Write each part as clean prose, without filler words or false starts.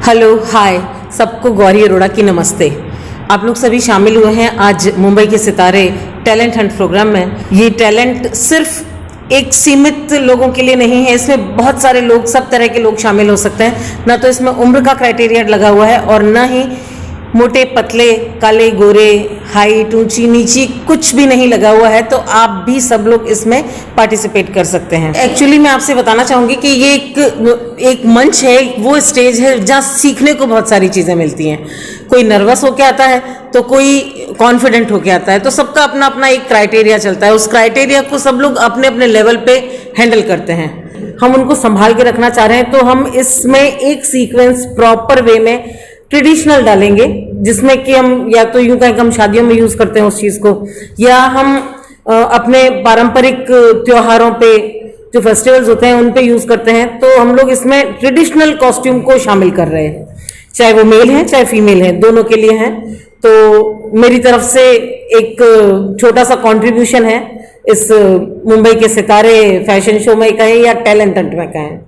Hello hi सबको गौरी अरोड़ा की नमस्ते। आप लोग सभी शामिल हुए हैं आज मुंबई के सितारे टैलेंट हंट प्रोग्राम में। ये टैलेंट सिर्फ एक सीमित लोगों के लिए नहीं है, इसमें बहुत सारे लोग, सब तरह के लोग शामिल हो सकते हैं। ना तो इसमें उम्र का क्राइटेरिया लगा हुआ है और ना ही मोटे पतले काले गोरे हाइट ऊंची नीची कुछ भी नहीं लगा हुआ है। तो आप भी सब लोग इसमें पार्टिसिपेट कर सकते हैं। एक्चुअली मैं आपसे बताना चाहूँगी कि ये एक मंच है, वो स्टेज है जहाँ सीखने को बहुत सारी चीज़ें मिलती हैं। कोई नर्वस होके आता है तो कोई कॉन्फिडेंट होके आता है, तो सबका अपना अपना एक क्राइटेरिया चलता है। उस क्राइटेरिया को सब लोग अपने अपने लेवल पे हैंडल करते हैं। हम उनको संभाल के रखना चाह रहे हैं, तो हम इसमें एक सीक्वेंस प्रॉपर वे में ट्रेडिशनल डालेंगे, जिसमें कि हम या तो यूं कहें कि हम शादियों में यूज करते हैं उस चीज को, या हम अपने पारंपरिक त्योहारों पे जो फेस्टिवल्स होते हैं उन पे यूज करते हैं। तो हम लोग इसमें ट्रेडिशनल कॉस्ट्यूम को शामिल कर रहे हैं, चाहे वो मेल है चाहे फीमेल है, दोनों के लिए हैं। तो मेरी तरफ से एक छोटा सा कंट्रीब्यूशन है इस मुंबई के सितारे फैशन शो में कहें या टैलेंट हंट में कहें।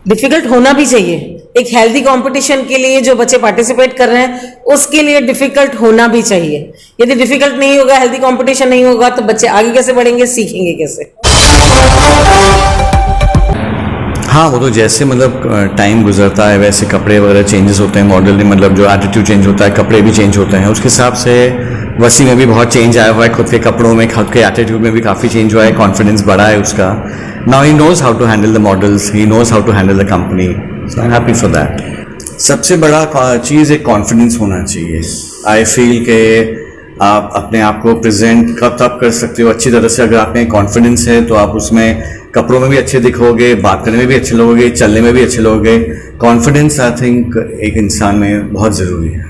डिफिकल्ट होना भी चाहिए, एक हेल्दी कंपटीशन के लिए जो बच्चे पार्टिसिपेट कर रहे हैं उसके लिए डिफिकल्ट होना भी चाहिए। यदि डिफिकल्ट नहीं होगा, हेल्दी कंपटीशन नहीं होगा, तो बच्चे आगे कैसे बढ़ेंगे, सीखेंगे कैसे? हाँ, वो तो जैसे मतलब टाइम गुजरता है वैसे कपड़े वगैरह चेंजेस होते हैं, मॉडल में मतलब जो एटीट्यूड चेंज होता है, कपड़े भी चेंज होते हैं। उसके हिसाब से वसी में भी बहुत चेंज आया हुआ है, खुद के कपड़ों में, खुद के एटीट्यूड में भी काफ़ी चेंज हुआ है, कॉन्फिडेंस बढ़ा है उसका। Now he knows how to handle the models, he knows how to handle the company, so I am happy for that. सबसे बड़ा चीज़ एक कॉन्फिडेंस होना चाहिए। आई फील के आप अपने आप को प्रेजेंट कब तब कर सकते हो अच्छी तरह से। अगर आप में कॉन्फिडेंस है तो आप उसमें कपड़ों में भी अच्छे दिखोगे, बात करने में भी अच्छे लगोगे, चलने में भी अच्छे लगोगे। कॉन्फिडेंस आई थिंक एक इंसान में बहुत ज़रूरी है।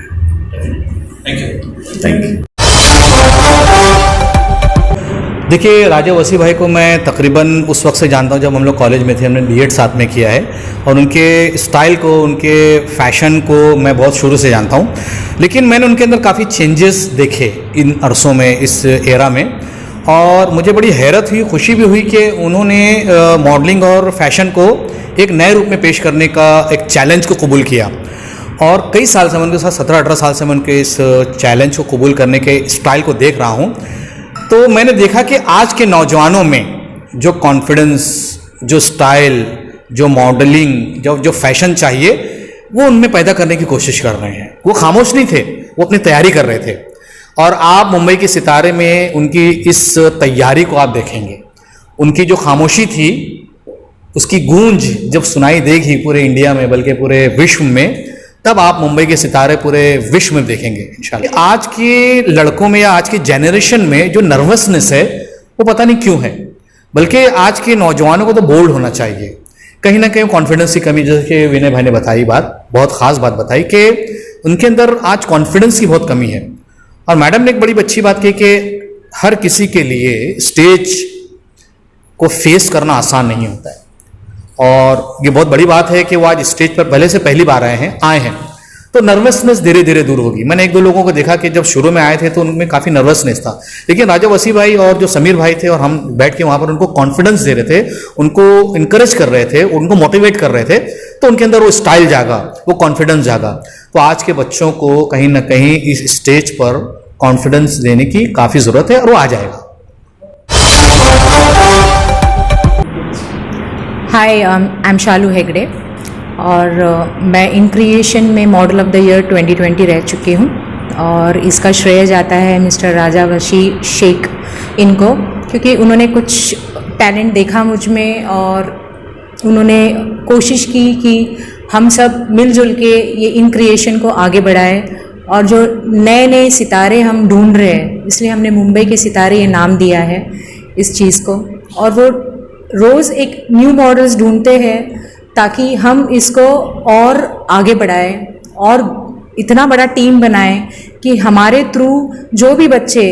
Thank you. देखिए, राजा वसी भाई को मैं तकरीबन उस वक्त से जानता हूँ जब हम लोग कॉलेज में थे, हमने बीएड साथ में किया है, और उनके स्टाइल को, उनके फैशन को मैं बहुत शुरू से जानता हूँ। लेकिन मैंने उनके अंदर काफ़ी चेंजेस देखे इन अरसों में, इस एरा में, और मुझे बड़ी हैरत हुई, खुशी भी हुई कि उन्होंने मॉडलिंग और फैशन को एक नए रूप में पेश करने का एक चैलेंज को कबूल किया। और कई साल से मैं उनके साथ 17-18 साल से मैं उनके इस चैलेंज को कबूल करने के स्टाइल को देख रहा हूँ। तो मैंने देखा कि आज के नौजवानों में जो कॉन्फिडेंस, जो स्टाइल, जो मॉडलिंग, जो फैशन चाहिए, वो उनमें पैदा करने की कोशिश कर रहे हैं। वो खामोश नहीं थे, वो अपनी तैयारी कर रहे थे। और आप मुंबई के सितारे में उनकी इस तैयारी को आप देखेंगे। उनकी जो खामोशी थी, उसकी गूंज जब सुनाई देगी पूरे इंडिया में, बल्कि पूरे विश्व में, तब आप मुंबई के सितारे पूरे विश्व में देखेंगे इंशाल्लाह। आज के लड़कों में या आज की जनरेशन में जो नर्वसनेस है वो पता नहीं क्यों है, बल्कि आज के नौजवानों को तो बोल्ड होना चाहिए। कहीं ना कहीं कॉन्फिडेंस की कमी, जैसे कि विनय भाई ने बताई बात, बहुत खास बात बताई कि उनके अंदर आज कॉन्फिडेंस की बहुत कमी है। और मैडम ने एक बड़ी अच्छी बात कही कि हर किसी के लिए स्टेज को फेस करना आसान नहीं होता है, और ये बहुत बड़ी बात है कि वो आज स्टेज पर पहले से पहली बार आए हैं, तो नर्वसनेस धीरे धीरे दूर होगी। मैंने एक दो लोगों को देखा कि जब शुरू में आए थे तो उनमें काफ़ी नर्वसनेस था, लेकिन राजा वसी भाई और जो समीर भाई थे और हम बैठ के वहाँ पर उनको कॉन्फिडेंस दे रहे थे, उनको इनकरेज कर रहे थे, उनको मोटिवेट कर रहे थे, तो उनके अंदर वो स्टाइल जागा, वो कॉन्फिडेंस जागा। तो आज के बच्चों को कहीं ना कहीं इस स्टेज पर कॉन्फिडेंस देने की काफ़ी ज़रूरत है, और वो आ जाएगा। हाय, आई एम शालू हेगड़े, और मैं इन क्रिएशन में मॉडल ऑफ द ईयर 2020 रह चुकी हूँ, और इसका श्रेय जाता है मिस्टर राजा वसी शेख इनको, क्योंकि उन्होंने कुछ टैलेंट देखा मुझ में और उन्होंने कोशिश की कि हम सब मिलजुल के ये इन क्रिएशन को आगे बढ़ाएं। और जो नए नए सितारे हम ढूंढ रहे हैं, इसलिए हमने मुंबई के सितारे ये नाम दिया है इस चीज़ को, और वो रोज़ एक न्यू मॉडल्स ढूंढते हैं ताकि हम इसको और आगे बढ़ाएं और इतना बड़ा टीम बनाएं कि हमारे थ्रू जो भी बच्चे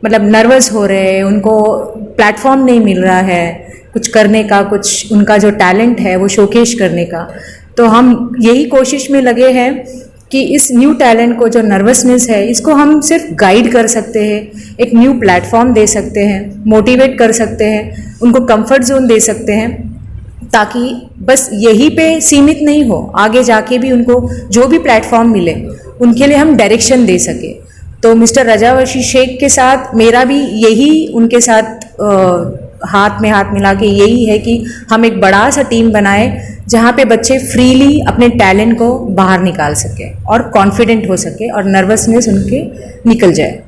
मतलब नर्वस हो रहे हैं, उनको प्लेटफॉर्म नहीं मिल रहा है कुछ करने का, कुछ उनका जो टैलेंट है वो शोकेश करने का, तो हम यही कोशिश में लगे हैं कि इस न्यू टैलेंट को, जो नर्वसनेस है, इसको हम सिर्फ गाइड कर सकते हैं, एक न्यू प्लेटफॉर्म दे सकते हैं, मोटिवेट कर सकते हैं, उनको कंफर्ट जोन दे सकते हैं, ताकि बस यहीं पे सीमित नहीं हो, आगे जाके भी उनको जो भी प्लेटफॉर्म मिले उनके लिए हम डायरेक्शन दे सके। तो मिस्टर रजा वसी शेख के साथ मेरा भी यही उनके साथ हाथ में हाथ मिला के यही है कि हम एक बड़ा सा टीम बनाए जहाँ पे बच्चे फ्रीली अपने टैलेंट को बाहर निकाल सके और कॉन्फिडेंट हो सके और नर्वसनेस उनके निकल जाए।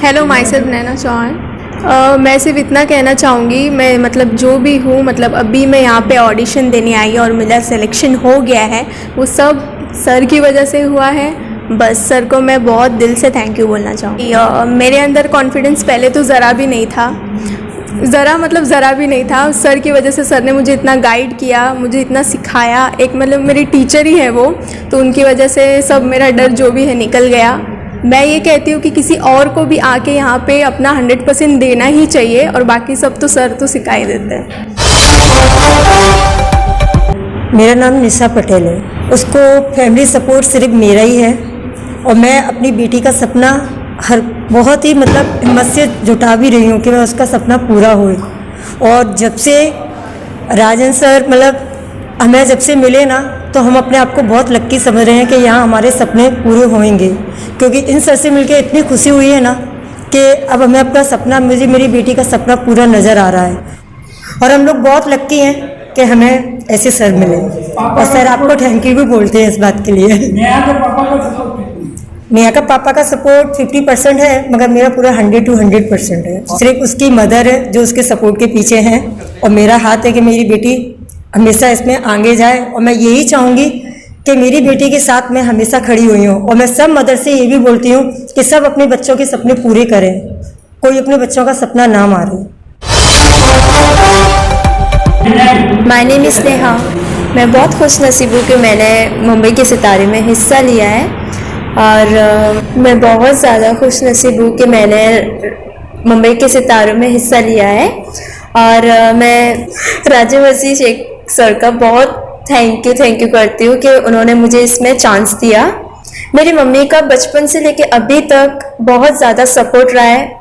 हेलो, माई सेल्फ नैना चौहान। मैं सिर्फ इतना कहना चाहूँगी, मैं मतलब जो भी हूँ, मतलब अभी मैं यहाँ पे ऑडिशन देने आई और मेरा सिलेक्शन हो गया है, वो सब सर की वजह से हुआ है। बस सर को मैं बहुत दिल से थैंक यू बोलना चाहूँगी। मेरे अंदर कॉन्फिडेंस पहले तो ज़रा भी नहीं था, ज़रा भी नहीं था। सर की वजह से सर ने मुझे इतना गाइड किया, मुझे इतना सिखाया, एक मतलब मेरी टीचर ही है वो, तो उनकी वजह से सब मेरा डर जो भी है निकल गया। मैं ये कहती हूँ कि किसी और को भी आके यहाँ पे अपना 100% देना ही चाहिए, और बाकी सब तो सर तो सिखा ही देते हैं। मेरा नाम निशा पटेल है। उसको फैमिली सपोर्ट सिर्फ मेरा ही है, और मैं अपनी बेटी का सपना बहुत ही मतलब हिम्मत से जुटा भी रही हूँ कि मैं उसका सपना पूरा होए। और जब से राजन सर मतलब हमें जब से मिले ना, तो हम अपने आप को बहुत लक्की समझ रहे हैं कि यहाँ हमारे सपने पूरे होंगे, क्योंकि इन सर से मिलकर इतनी खुशी हुई है ना कि अब हमें अपना सपना, मुझे मेरी बेटी का सपना पूरा नज़र आ रहा है। और हम लोग बहुत लक्की हैं कि हमें ऐसे सर मिले, और सर आपको थैंक यू भी बोलते हैं इस बात के लिए। नेहा का पापा का सपोर्ट 50% है, मगर मेरा पूरा 100 to 100% है। सिर्फ उसकी मदर है जो उसके सपोर्ट के पीछे हैं, और मेरा हाथ है कि मेरी बेटी हमेशा इसमें आगे जाए। और मैं यही चाहूँगी कि मेरी बेटी के साथ मैं हमेशा खड़ी हुई हूँ। और मैं सब मदर से ये भी बोलती हूँ कि सब अपने बच्चों के सपने पूरे करें, कोई अपने बच्चों का सपना ना मारे। My name is Neha. मैं बहुत खुश नसीब हूँ कि मैंने मुंबई के सितारे में हिस्सा लिया है, और मैं बहुत ज़्यादा खुश नसीब हूँ कि मैंने मुंबई के सितारों में हिस्सा लिया है। और मैं राजा वसी शेख सर का बहुत थैंक यू करती हूँ कि उन्होंने मुझे इसमें चांस दिया। मेरी मम्मी का बचपन से लेके अभी तक बहुत ज़्यादा सपोर्ट रहा है।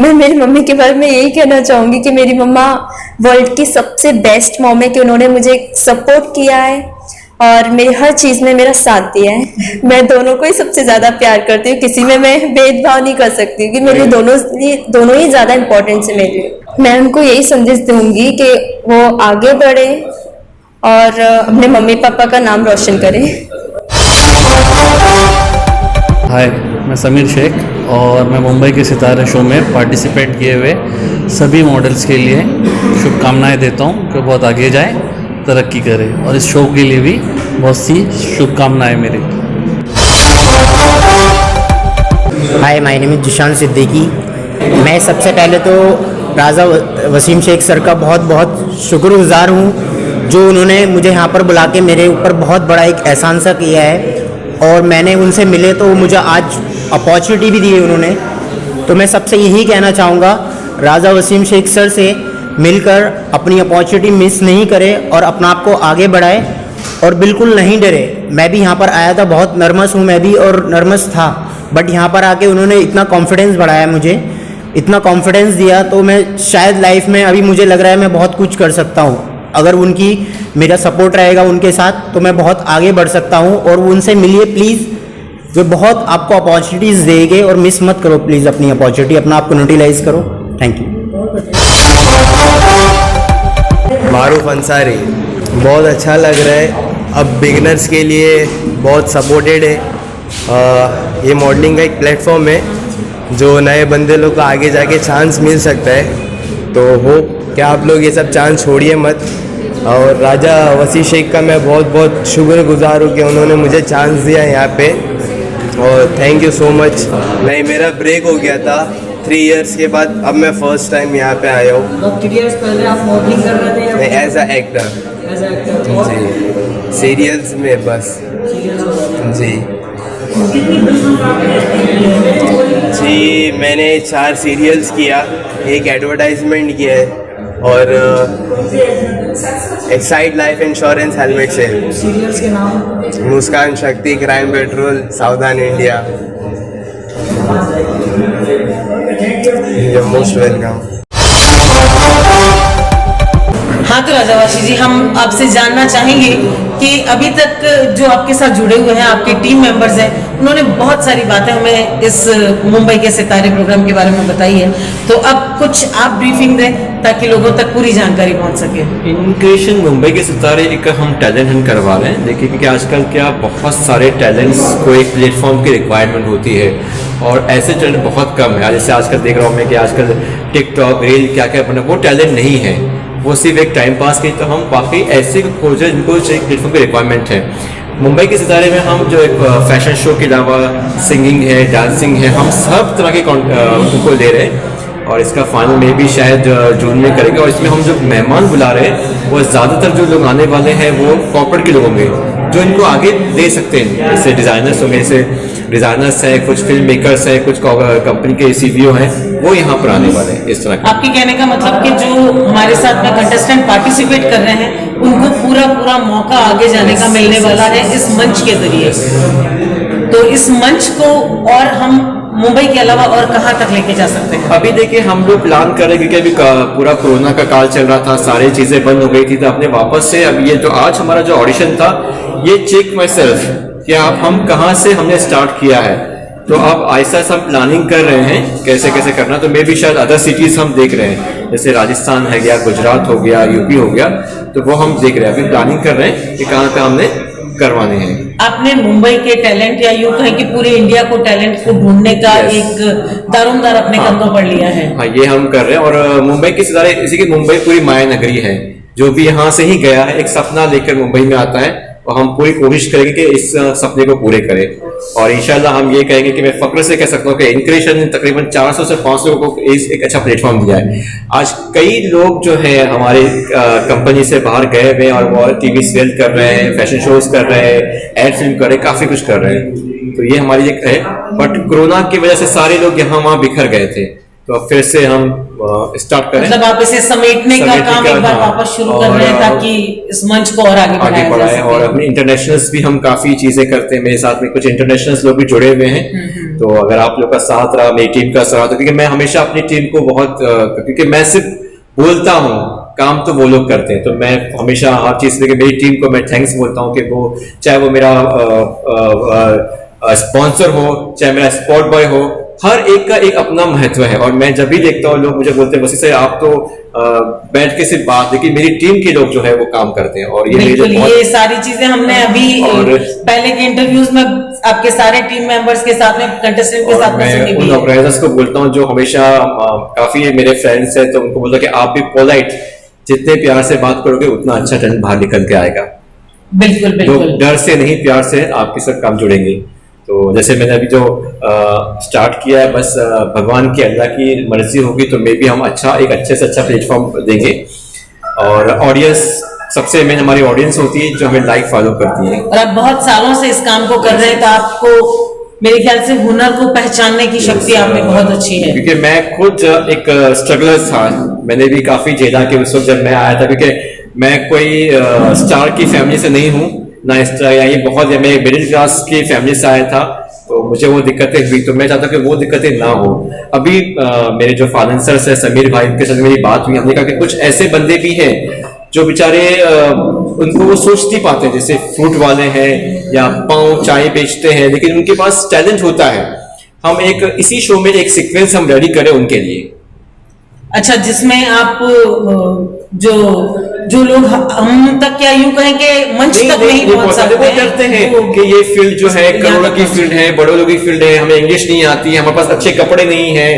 मैं मेरी मम्मी के बारे में यही कहना चाहूँगी कि मेरी मम्मा वर्ल्ड की सबसे बेस्ट मॉम है, कि उन्होंने मुझे सपोर्ट किया है और मेरी हर चीज़ में मेरा साथ दिया है। मैं दोनों को ही सबसे ज़्यादा प्यार करती हूँ, किसी में मैं भेदभाव नहीं कर सकती हूँ, कि मेरे दोनों ही ज़्यादा इम्पोर्टेंट है मेरे लिए। मैं उनको यही संदेश दूँगी कि वो आगे बढ़े और अपने मम्मी पापा का नाम रोशन करें। हाय, मैं समीर शेख, और मैं मुंबई के सितारे शो में पार्टिसिपेट किए हुए सभी मॉडल्स के लिए शुभकामनाएं देता हूं कि बहुत आगे जाएं, तरक्की करें, और इस शो के लिए भी बहुत सी शुभकामनाएं मेरी। Hi, my name is Zishan Siddiqui. मैं सबसे पहले तो राजा वसीम शेख सर का बहुत बहुत शुक्रगुजार हूँ, जो उन्होंने मुझे यहाँ पर बुला के मेरे ऊपर बहुत बड़ा एक एहसान सा किया है, और मैंने उनसे मिले तो मुझे आज अपॉर्चुनिटी भी दी है उन्होंने। तो मैं सबसे यही कहना चाहूँगा, राजा वसीम शेख सर से मिलकर अपनी अपॉर्चुनिटी मिस नहीं करे और अपना आप को आगे बढ़ाए, और बिल्कुल नहीं डरे। मैं भी यहाँ पर आया था, बहुत नर्वस हूँ मैं भी, और नर्वस था, बट यहाँ पर आके उन्होंने इतना कॉन्फिडेंस बढ़ाया, मुझे इतना कॉन्फिडेंस दिया, तो मैं शायद लाइफ में अभी मुझे लग रहा है मैं बहुत कुछ कर सकता हूँ। अगर उनकी मेरा सपोर्ट रहेगा उनके साथ, तो मैं बहुत आगे बढ़ सकता हूँ। और उनसे मिलिए प्लीज़, वे बहुत आपको अपॉर्चुनिटीज़ देंगे, और मिस मत करो प्लीज़ अपनी अपॉर्चुनिटी, अपना आपको यूटिलाइज करो। Thank you. मारूफ अंसारी, बहुत अच्छा लग रहा है। अब बिगनर्स के लिए बहुत सपोर्टेड है। ये मॉडलिंग का एक प्लेटफॉर्म है जो नए बंदे लोग को आगे जाके चांस मिल सकता है। तो होप कि आप लोग ये सब चांस छोड़िए मत। और राजा वसी शेख का मैं बहुत बहुत शुक्रगुजार हूँ कि उन्होंने मुझे चांस दिया यहाँ पे, और थैंक यू सो मच। नहीं, मेरा ब्रेक हो गया था 3 इयर्स के बाद, अब मैं फर्स्ट टाइम यहाँ पे आया हूँ। 3 इयर्स पहले आप मॉडलिंग कर रहे थे? नहीं, एज अ एक्टर जी, सीरियल्स में बस जी। मैंने 4 सीरियल्स किया, एक एडवर्टाइजमेंट किया है, और एक्साइड लाइफ इंश्योरेंस हेलमेट से। सीरियल्स के नाम? मुस्कान शक्ति, क्राइम पेट्रोल, सावधान इंडिया। Most welcome. हाँ तो राजावाशी जी, हम आपसे जानना चाहेंगे कि अभी तक जो आपके साथ जुड़े हुए हैं, आपके टीम मेंबर्स हैं, उन्होंने बहुत सारी बातें हमें इस मुंबई के सितारे प्रोग्राम के बारे में बताई है, तो अब कुछ आप ब्रीफिंग दें ताकि लोगों तक पूरी जानकारी पहुंच सके। इनक्रिएशन मुंबई के सितारे एक हम टैलेंट हंट करवा रहे हैं। देखिए क्योंकि आजकल क्या बहुत सारे टैलेंट्स को एक प्लेटफॉर्म की रिक्वायरमेंट होती है और ऐसे टैलेंट बहुत कम है। जैसे आजकल देख रहा हूँ मैं कि आजकल टिकटॉक रील क्या क्या बना, वो टैलेंट नहीं है, वो सिर्फ एक टाइम पास की। तो हम काफ़ी ऐसे खोज हैं जिनको एक प्लेटफॉर्म की रिक्वायरमेंट है। मुंबई के सितारे में हम जो एक फैशन शो के अलावा सिंगिंग है, डांसिंग है, हम सब तरह के उनको ले रहे हैं और इसका फाइनल में भी शायद जून में करेंगे। और इसमें हम जो मेहमान बुला रहे हैं वो ज़्यादातर जो लोग आने वाले हैं वो कॉर्पोरेट के लोग होंगे जो इनको आगे दे सकते हैं। जैसे डिज़ाइनर्स होंगे, जैसे डिज़ाइनर्स हैं, कुछ फिल्म मेकर्स हैं, कुछ कंपनी के सीईओ हैं, वो यहाँ पर आने वाले हैं। इस तरह का आपके कहने का मतलब कि जो हमारे साथ में कंटेस्टेंट पार्टिसिपेट कर रहे हैं उनको पूरा मौका आगे जाने का मिलने वाला है इस मंच के जरिए। तो इस मंच को और हम मुंबई के अलावा और कहाँ तक लेके जा सकते हैं? अभी देखिए हम लोग प्लान कर रहे हैं क्योंकि अभी पूरा कोरोना का काल चल रहा था, सारी चीज़ें बंद हो गई थी, तो अपने वापस से अब ये जो आज हमारा जो ऑडिशन था ये चेक माई सेल्फ कि आप हम कहाँ से हमने स्टार्ट किया है। तो अब ऐसा हम प्लानिंग कर रहे हैं कैसे कैसे करना। तो मे भी शायद अदर सिटीज हम देख रहे हैं, जैसे राजस्थान है गया, गुजरात हो गया, यूपी हो गया, तो वो हम देख रहे हैं। अभी प्लानिंग कर रहे हैं कि कहाँ कहाँ हमने करवाने हैं। आपने मुंबई के टैलेंट या यूं कहें कि पूरे इंडिया को टैलेंट को ढूंढने का एक दारोमदार अपने कंधों पर लिया है। हाँ, ये हम कर रहे हैं। और मुंबई के सितारे, इसी की मुंबई पूरी माया नगरी है। जो भी यहाँ से ही गया है एक सपना लेकर मुंबई में आता है और हम पूरी कोशिश करेंगे कि इस सपने को पूरे करें। और इंशाल्लाह हम ये कहेंगे कि मैं फक्र से कह सकता हूँ कि इनक्रिएशन तकरीबन 400 से 500 लोगों को एक अच्छा प्लेटफॉर्म दिया है। आज कई लोग जो है हमारे कंपनी से बाहर गए हुए हैं और वो टीवी सीरियल कर रहे हैं, फैशन शोज कर रहे हैं, एड फिल्म कर रहे हैं, काफी कुछ कर रहे हैं। तो ये हमारी एक है। बट कोरोना की वजह से सारे लोग यहाँ वहाँ बिखर गए थे, तो फिर से हम स्टार्ट करें। मतलब आप इसे समेटने का काम एक बार वापस शुरू कर रहे हैं ताकि इस मंच को और आगे बढ़ाया जा सके। और अपने इंटरनेशनल्स भी हम काफी चीजें करते हैं। मेरे साथ में कुछ इंटरनेशनल्स लोग भी जुड़े हुए हैं। तो अगर आप लोग का साथ रहा, मेरी टीम का साथ, क्योंकि मैं हमेशा अपनी टीम को बहुत, क्योंकि मैं सिर्फ बोलता हूँ, काम तो वो लोग करते हैं, तो मैं हमेशा हर चीज में मेरी टीम को मैं थैंक्स बोलता हूँ कि वो चाहे वो मेरा स्पॉन्सर हो, चाहे मेरा स्पॉट बॉय हो, हर एक का एक अपना महत्व है। और मैं जब भी देखता हूँ लोग मुझे बोलते हैं वसी से आप तो बैठ के सिर्फ बात, लेकिन मेरी टीम के लोग जो है वो काम करते हैं। और ये सारी चीजें हमने अभी पहले के इंटरव्यूज में आपके सारे टीम मेंबर्स के साथ में, कंटेस्टेंट के साथ में सुनी भी है। उन ऑर्गेनाइजर्स को बोलता हूँ जो हमेशा काफी मेरे फ्रेंड्स हैं, तो उनको बोलता कि आप भी पोलाइट, जितने प्यार से बात करोगे उतना अच्छा टैलेंट बाहर निकल के आएगा। बिल्कुल बिल्कुल, लोग डर से नहीं प्यार से आपके साथ काम जुड़ेंगे। तो जैसे मैंने अभी जो स्टार्ट किया है, बस भगवान की, अल्लाह की मर्जी होगी तो मे भी हम एक अच्छे से अच्छा प्लेटफॉर्म देंगे। और ऑडियंस सबसे मेन हमारी ऑडियंस होती है जो हमें लाइक फॉलो करती है। और आप बहुत सालों से इस काम को कर रहे हैं, तो आपको मेरे ख्याल से हुनर को पहचानने की शक्ति आप में बहुत अच्छी है। क्योंकि मैं खुद एक स्ट्रगलर था, मैंने भी काफी झेला कि उस वक्त जब मैं आया था, क्योंकि मैं कोई स्टार की फैमिली से नहीं हूँ ना, ये बहुत मैं मिडिल क्लास की फैमिली से आया था, तो मुझे वो दिक्कतें हुई। तो मैं चाहता हूँ कि वो दिक्कतें ना हो। अभी मेरे जो फाइनेंसर्स है समीर भाई, उनके साथ मेरी बात हुई, हमने कहा कि कुछ ऐसे बंदे भी हैं जो बेचारे उनको वो सोच नहीं पाते, जैसे फ्रूट वाले हैं या पाव चाय बेचते हैं, लेकिन उनके पास टैलेंट होता है। हम एक इसी शो में एक सीक्वेंस हम रेडी करें उनके लिए। अच्छा, जिसमें आप जो लोग हम तक क्या यूं कहें कि मंच तक नहीं पहुंच सकते, वो डरते हैं कि ये फील्ड जो है करोड़ों की फील्ड है, बड़ों लोगों की फील्ड है, हमें इंग्लिश नहीं आती है, हमारे पास अच्छे कपड़े नहीं है।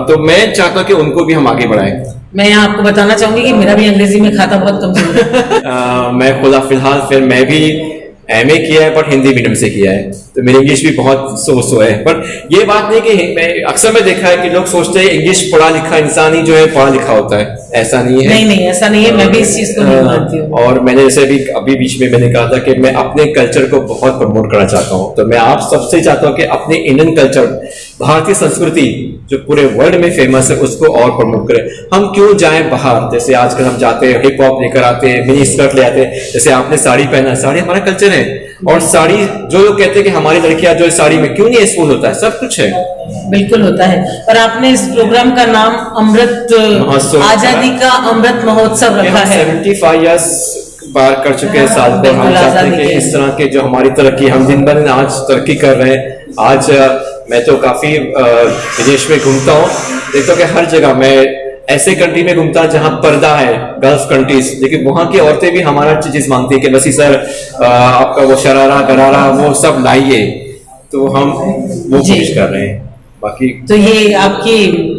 तो मैं चाहता हूँ कि उनको भी हम आगे बढ़ाएं। मैं यहाँ आपको बताना चाहूंगी कि मेरा भी अंग्रेजी में खाता बहुत कमजोर है। मैं खुदा फिलहाल फिर मैं भी MA किया है, बट हिंदी मीडियम से किया है, तो मेरी इंग्लिश भी बहुत सो है। पर ये बात नहीं कि मैं अक्सर में देखा है कि लोग सोचते हैं इंग्लिश पढ़ा लिखा इंसान ही जो है पढ़ा लिखा होता है, ऐसा नहीं है। नहीं ऐसा नहीं है, मैं भी इस चीज को नहीं मानती हूँ। और मैंने जैसे अभी बीच में मैंने कहा था कि मैं अपने कल्चर को बहुत प्रमोट करना चाहता हूँ, तो मैं आप सबसे चाहता हूँ कि अपने इंडियन कल्चर, भारतीय संस्कृति जो पूरे वर्ल्ड में फेमस है, उसको और प्रमोट करें। हम क्यों जाएं बाहर, जैसे आजकल हम जाते हैं हिप हॉप लेकर आते हैं, मिनी स्कर्ट ले आते हैं, जैसे आपने साड़ी पहना, साड़ी हमारा कल्चर है। और साड़ी, जो लोग कहते हैं कि हमारी लड़कियां जो साड़ी में क्यों नहीं, एक्सपोज होता है, सब कुछ है। बिल्कुल होता है। और आपने इस प्रोग्राम का नाम अमृत महोत्सव, आजादी का अमृत महोत्सव रखा है। 75 इयर्स पार कर चुके हैं साल पर। हम चाहते हैं कि इस तरह के जो हमारी तरक्की, हम दिन ब दिन आज तरक्की कर रहे हैं। आज मैं तो काफी विदेश में घूमता हूँ, देखता हूँ कि हर जगह मैं ऐसे कंट्री में घूमता हूँ जहाँ पर्दा है, गल्फ कंट्रीज, लेकिन वहाँ की औरतें भी हमारा चीज मांगती है कि बस सर आपका वो शरारा गरारा वो सब लाइए, तो हम वो कोशिश कर रहे हैं। बाकी तो ये आपकी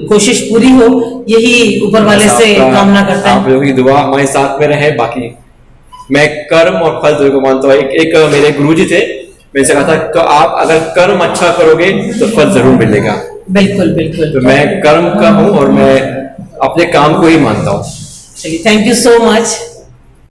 कोशिश पूरी हो, यही ऊपर वाले से कामना करते हैं। आप लोगों की दुआ हमारे साथ में रहे। बाकी मैं कर्म और फल दोनों को मानता हूँ। एक मेरे गुरुजी थे, मैंने से कहा था कि आप अगर कर्म अच्छा करोगे तो फल जरूर मिलेगा। बिल्कुल बिल्कुल। तो मैं कर्म का हूँ और मैं अपने काम को ही मानता हूँ। चलिए, थैंक यू सो मच।